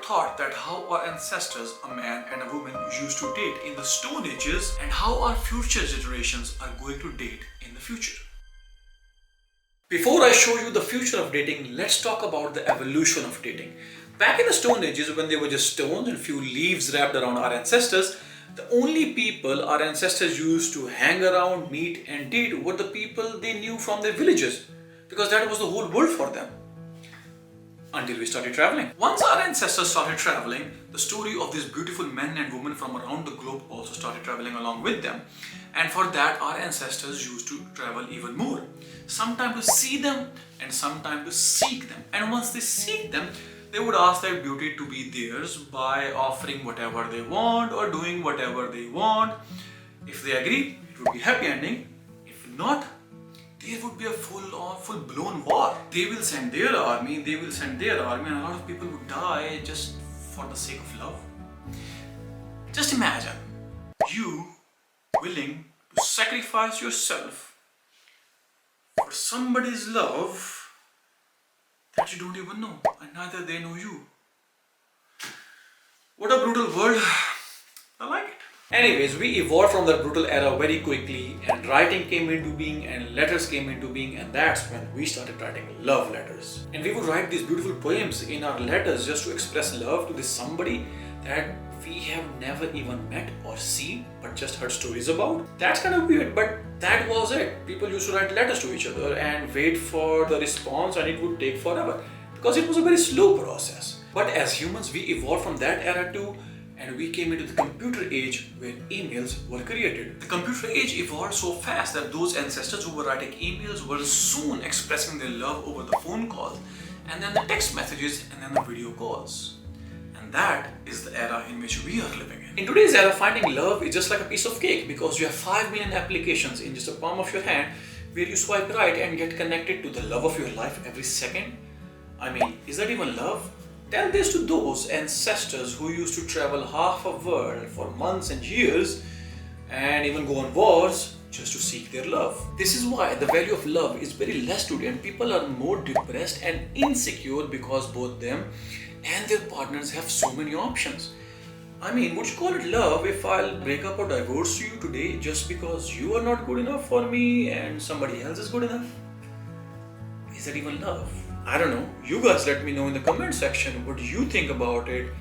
thought that how our ancestors, a man and a woman, used to date in the Stone Ages and how our future generations are going to date in the future. Before I show you the future of dating, let's talk about the evolution of dating. Back in the Stone Ages, when they were just stones and few leaves wrapped around our ancestors, the only people our ancestors used to hang around, meet and date were the people they knew from their villages, because that was the whole world for them. Until we started traveling. Once our ancestors started traveling, the story of these beautiful men and women from around the globe also started traveling along with them. And for that, our ancestors used to travel even more. Sometimes to see them and sometimes to seek them. And once they seek them, they would ask their beauty to be theirs by offering whatever they want or doing whatever they want. If they agree, it would be happy ending. If not, there would be a full-blown war. They will send their army, and a lot of people would die just for the sake of love. Just imagine you willing to sacrifice yourself for somebody's love that you don't even know, and neither they know you. What a brutal world. I like it. Anyways, we evolved from that brutal era very quickly, and writing came into being and letters came into being, and that's when we started writing love letters. And we would write these beautiful poems in our letters just to express love to this somebody that we have never even met or seen but just heard stories about. That's kind of weird, but that was it. People used to write letters to each other and wait for the response, and it would take forever because it was a very slow process. But as humans, we evolved from that era too, and we came into the computer age where emails were created. The computer age evolved so fast that those ancestors who were writing emails were soon expressing their love over the phone calls, and then the text messages, and then the video calls. And that is the era in which we are living in. In today's era, finding love is just like a piece of cake because you have 5 million applications in just the palm of your hand where you swipe right and get connected to the love of your life every second. I mean, is that even love? Tell this to those ancestors who used to travel half a world for months and years and even go on wars just to seek their love. This is why the value of love is very less today, and people are more depressed and insecure because both them and their partners have so many options. I mean, would you call it love if I'll break up or divorce you today just because you are not good enough for me and somebody else is good enough? Is that even love? I don't know. You guys let me know in the comment section what you think about it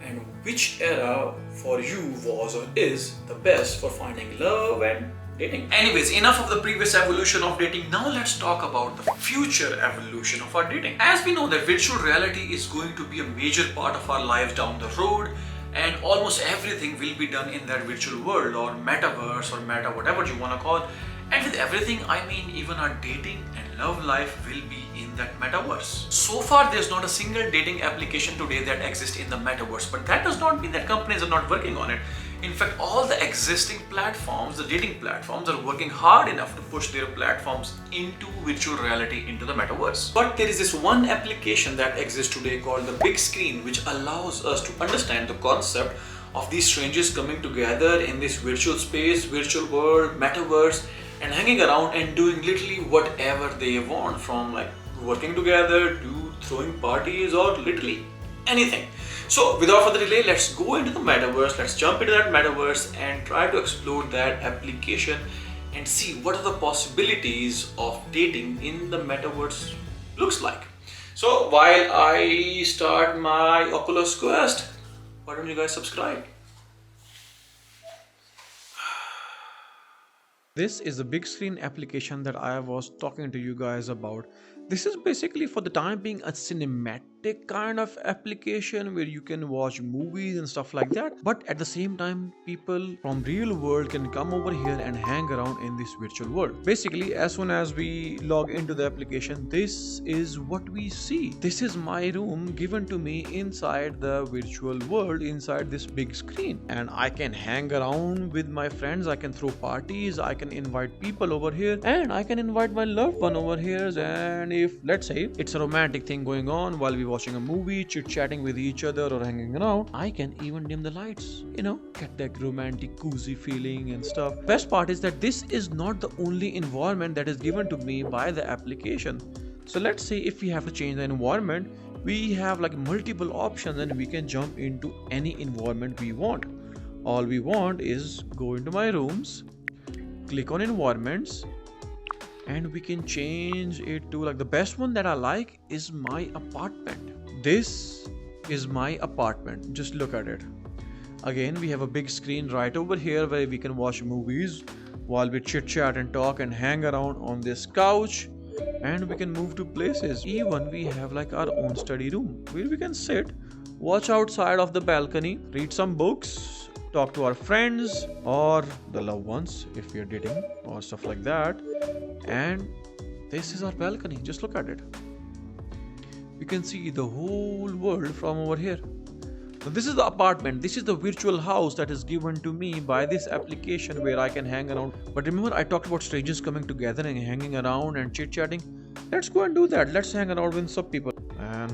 and which era for you was or is the best for finding love and dating. Anyways, enough of the previous evolution of dating. Now let's talk about the future evolution of our dating. As we know that virtual reality is going to be a major part of our lives down the road, and almost everything will be done in that virtual world or metaverse or meta, whatever you want to call it. And with everything, I mean even our dating and love life will be in that metaverse. So far, there's not a single dating application today that exists in the metaverse, but that does not mean that companies are not working on it. In fact, all the existing platforms, the dating platforms, are working hard enough to push their platforms into virtual reality, into the metaverse. But there is this one application that exists today called the BigScreen, which allows us to understand the concept of these strangers coming together in this virtual space, virtual world, metaverse, and hanging around and doing literally whatever they want, from like working together to throwing parties or literally anything. So without further delay, let's go into the metaverse. Let's jump into that metaverse and try to explore that application and see what are the possibilities of dating in the metaverse looks like. So while I start my Oculus Quest, why don't you guys subscribe? This is the BigScreen application that I was talking to you guys about. This is basically for the time being a cinematic kind of application where you can watch movies and stuff like that. But at the same time, people from real world can come over here and hang around in this virtual world. Basically, as soon as we log into the application, this is what we see. This is my room given to me inside the virtual world, inside this big screen. And I can hang around with my friends, I can throw parties, I can invite people over here, and I can invite my loved one over here. And if, let's say, it's a romantic thing going on while we're watching a movie, chit-chatting with each other or hanging around, I can even dim the lights, get that romantic cozy feeling and stuff. Best part is that this is not the only environment that is given to me by the application. So let's say if we have to change the environment, we have like multiple options and we can jump into any environment we want. All we want is go into my rooms, click on environments, and we can change it to like the best one that I like is my apartment. This is my apartment. Just look at it. Again, we have a big screen right over here where we can watch movies while we chit chat and talk and hang around on this couch, and we can move to places. Even we have like our own study room where we can sit, watch outside of the balcony, read some books, talk to our friends or the loved ones if we are dating or stuff like that. And this is our balcony. Just look at it. You can see the whole world from over here. So this is the apartment. This is the virtual house that is given to me by this application where I can hang around. But remember I talked about strangers coming together and hanging around and chit-chatting. Let's go and do that. Let's hang around with some people. And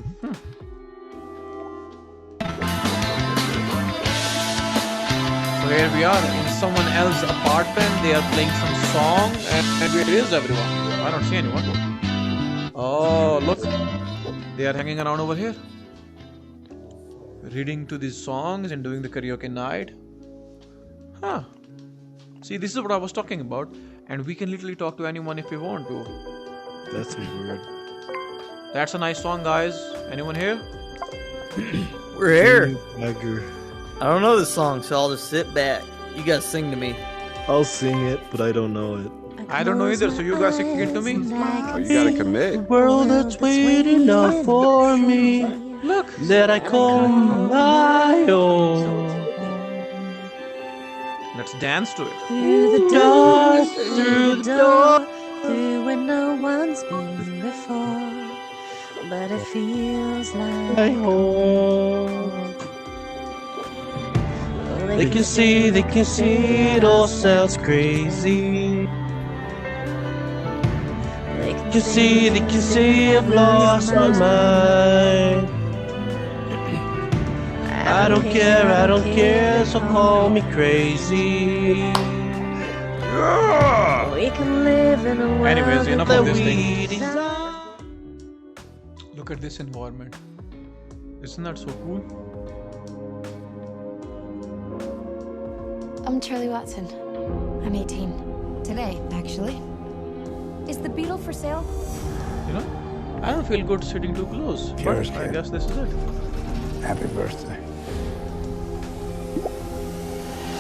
so here we are in someone else's apartment. They are playing some song and where is everyone? I don't see anyone. Oh, look. They are hanging around over here, reading to these songs and doing the karaoke night. Huh. See, this is what I was talking about. And we can literally talk to anyone if we want to. That's weird. That's a nice song, guys. Anyone here? We're here. Tiger. I don't know this song, so I'll just sit back. You guys sing to me. I'll sing it, but I don't know it. I don't know either, so you guys can kick it to me. Oh, you gotta commit. World that's waiting up for me. Look. That I call my own. Let's dance to it. Through the door, through the door, through where no one's been before. But it feels My like home. They can see it all sounds crazy. They can see I've lost my mind. I don't care, so call me crazy. we can live in a world. Anyways, enough That of this we thing. desire. Look at this environment. Isn't that so cool? I'm Charlie Watson. I'm 18. Today, actually. Is the Beetle for sale? You know, I don't feel good sitting too close. Cheers, But I kid. guess this is it. Happy birthday.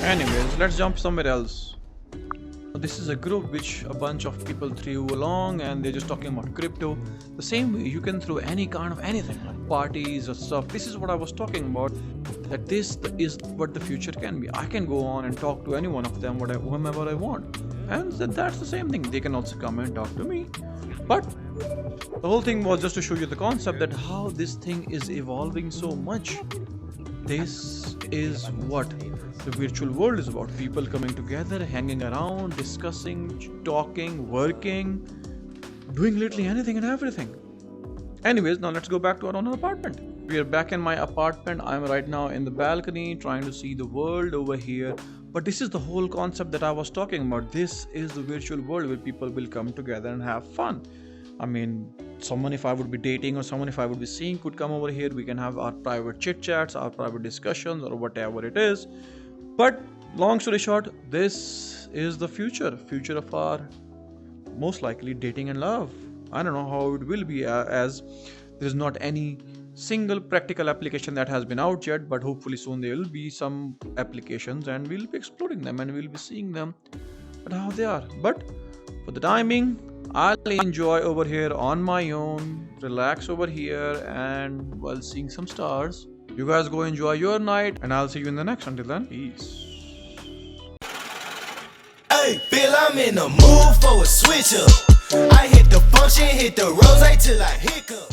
Anyways, let's jump somewhere else. This is a group which a bunch of people threw along and they're just talking about crypto. The same way you can throw any kind of anything, like parties or stuff. This is what I was talking about, that this is what the future can be. I can go on and talk to any one of them, whomever I want. And that's the same thing. They can also come and talk to me. But the whole thing was just to show you the concept that how this thing is evolving so much. This is what the virtual world is about. People coming together, hanging around, discussing, talking, working, doing literally anything and everything. Anyways, now let's go back to our own apartment. We are back in my apartment. I'm right now in the balcony trying to see the world over here. But this is the whole concept that I was talking about. This is the virtual world where people will come together and have fun. I mean, someone if I would be dating or someone if I would be seeing could come over here. We can have our private chit chats, our private discussions or whatever it is. But long story short, this is the future of our most likely dating and love. I don't know how it will be as there is not any single practical application that has been out yet, but hopefully soon there will be some applications and we'll be exploring them and we'll be seeing them but how they are. But for the time being, I'll enjoy over here on my own, relax over here and while seeing some stars. You guys go enjoy your night and I'll see you in the next. Until then, peace. Hey, Bill, I'm in the mood for a switch up. I hit the function, hit the rose till I hiccup.